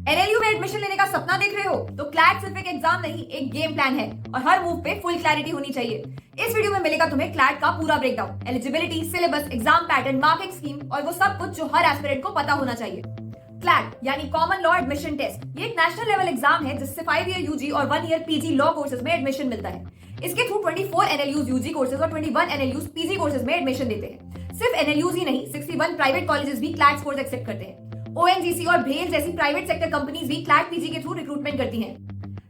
NLU में admission लेने का सपना देख रहे हो तो क्लैट सिर्फ एक एग्जाम नहीं, एक गेम प्लान है और हर मूव पे फुल क्लैरिटी होनी चाहिए। इस वीडियो में मिलेगा तुम्हें क्लैट का पूरा breakdown, eligibility, syllabus, exam pattern, marking scheme और वो सब कुछ जो हर एस्पिरेंट को पता होना चाहिए। क्लैट यानी कॉमन लॉ एडमिशन टेस्ट, ये एक नेशनल लेवल एग्जाम है जिससे 5 ईयर यूजी और 1 ईयर पीजी लॉ कोर्सेज में एडमिशन मिलता है। इसके थ्रू 24 एनएलयूज यूजी कोर्सेज और 21 एनएलयूज पीजी कोर्सेज में एडमिशन देते हैं। सिर्फ एनएलयूज ही नहीं, 61 प्राइवेट कॉलेजेस भी क्लैट स्कोर्स एक्सेप्ट करते हैं। ओएनजीसी और भेल जैसी प्राइवेट सेक्टर कंपनीज भी क्लैट पीजी के थ्रू रिक्रूटमेंट करती हैं।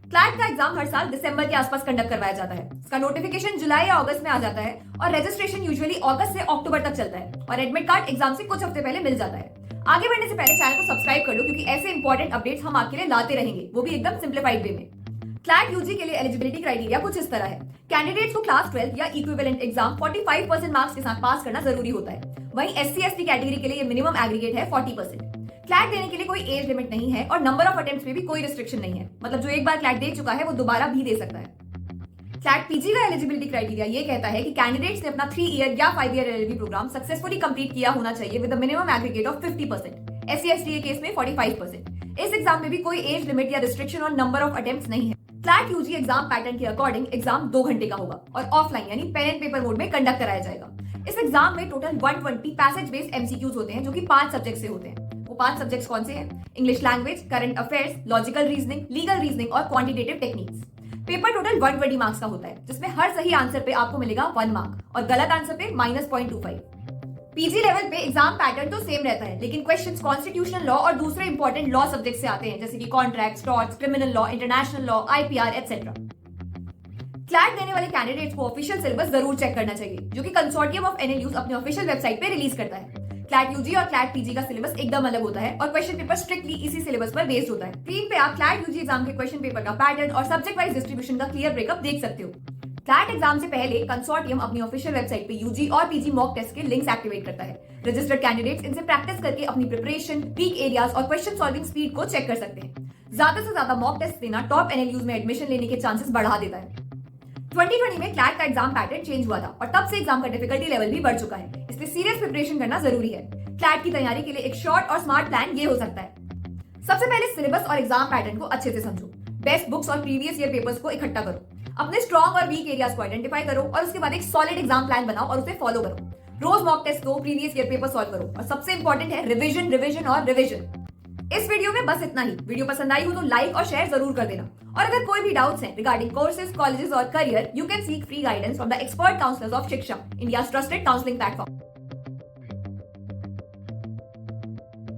क्लैट का एग्जाम हर साल दिसंबर के आसपास कंडक्ट करवाया जाता है। इसका नोटिफिकेशन जुलाई या अगस्त में आ जाता है और रजिस्ट्रेशन यूजुअली अगस्त से अक्टूबर तक चलता है और एडमिट कार्ड एग्जाम से कुछ हफ्ते पहले मिल जाता है। आगे बढ़ने से पहले चैनल को सब्सक्राइब कर लो क्योंकि ऐसे इंपॉर्टेंट अपडेट्स हम आपके लिए लाते रहेंगे, वो भी एकदम सिंप्लीफाइड वे में। क्लैट यूजी के लिए एलिजिबिलिटी क्राइटेरिया कुछ इस तरह है। कैंडिडेट्स को क्लास 12 या इक्विवेलेंट एग्जाम 45% मार्क्स के साथ पास करना जरूरी होता है। वहीं SC/ST कैटेगरी के लिए ये मिनिमम एग्रीगेट है 40%। क्लैट देने के लिए कोई एज लिमिट नहीं है और नंबर ऑफ अटेम्प्ट्स में भी कोई रिस्ट्रिक्शन नहीं है, मतलब जो एक बार क्लैट दे चुका है वो दोबारा भी दे सकता है। क्लैट पीजी का एलिजिबिलिटी क्राइटेरिया ये कहता है कि कैंडिडेट्स ने अपना 3 ईयर या 5 year LLB program successfully complete किया होना चाहिए with minimum aggregate of 50%, SC/ST के केस में 45%। इस एग्जाम में भी कोई एज लिमिट या रिस्ट्रिक्शन और नंबर ऑफ अटेम्प्ट्स नहीं है। क्लैट यूजी एग्जाम पैटर्न के अकॉर्डिंग एग्जाम 2 घंटे का होगा और ऑफलाइन यानी पेन एंड पेपर मोड में कंडक्ट कराया जाएगा। इस एग्जाम में टोटल 120 पैसेज बेस्ड एमसीक्यूज होते हैं जो कि 5 सब्जेक्ट से होते हैं। वो 5 सब्जेक्ट्स कौन से हैं? English language, current affairs, logical reasoning, legal reasoning और quantitative techniques. Paper total 120 marks का होता है जिसमें हर सही आंसर पे आपको मिलेगा 1 मार्क और गलत आंसर पे -0.25। पीजी लेवल पे एग्जाम पैटर्न तो सेम रहता है लेकिन क्वेश्चंस कॉन्स्टिट्यूशनल लॉ और दूसरे इंपॉर्टेंट लॉ सब्जेक्ट से आते हैं जैसे कि contracts, torts, criminal law, international law, IPR etcetera. CLAT देने वाले कैंडिडेट्स को ऑफिशियल सिलेबस जरूर चेक करना चाहिए जो कि कंसोर्टियम ऑफ एनएलयूज अपने ऑफिशियल वेबसाइट पे रिलीज करता है। क्लैट यूजी और क्लैट पीजी का सिलेबस एकदम अलग होता है और क्वेश्चन पेपर स्ट्रिक्टली इसी सिलेबस पर बेस्ड होता है। स्क्रीन पे आप क्लैट यूजी एग्जाम के क्वेश्चन पेपर का पैटर्न और सब्जेक्ट वाइज डिस्ट्रीब्यूशन का क्लियर ब्रेकअप देख सकते हो। क्लैट एग्जाम से पहले कंसोर्टियम अपनी ऑफिशियल वेबसाइट पे यूजी और पीजी मॉक टेस्ट के लिंक्स एक्टिवेट करता है। रजिस्टर्ड कैंडिडेट्स इनसे प्रैक्टिस करके अपनी प्रिपरेशन, वीक एरियाज और क्वेश्चन सॉल्विंग स्पीड को चेक कर सकते हैं। ज्यादा से ज्यादा मॉक टेस्ट देना टॉप एनएलयूज में एडमिशन लेने के चांसेस बढ़ा देता है। 2020 में क्लैट का एग्जाम पैटर्न चेंज हुआ था और तब से एग्जाम का डिफिकल्टी लेवल भी बढ़ चुका है, इसलिए सीरियस प्रिपरेशन करना जरूरी है। क्लैट की तैयारी के लिए एक शॉर्ट और स्मार्ट प्लान ये हो सकता है। सबसे पहले सिलेबस और एग्जाम पैटर्न को अच्छे से समझो। बेस्ट बुक्स और प्रीवियस ईयर पेपर्स को इकट्ठा करो। अपने स्ट्रॉन्ग और वीक एरियाज को आइडेंटिफाई करो और उसके बाद एक सॉलिड एग्जाम प्लान बनाओ और उसे फॉलो करो। रोज मॉक टेस्ट दो, प्रीवियस ईयर पेपर सॉल्व करो और सबसे इंपॉर्टेंट है रिवीजन, रिवीजन और रिवीजन। इस वीडियो में बस इतना ही। वीडियो पसंद आई हो तो लाइक और शेयर जरूर कर देना और अगर कोई भी डाउट्स हैं रिगार्डिंग कोर्सेज, कॉलेजेस और career, you can seek free guidance from the expert counsellors of Shiksha, India's trusted counselling platform.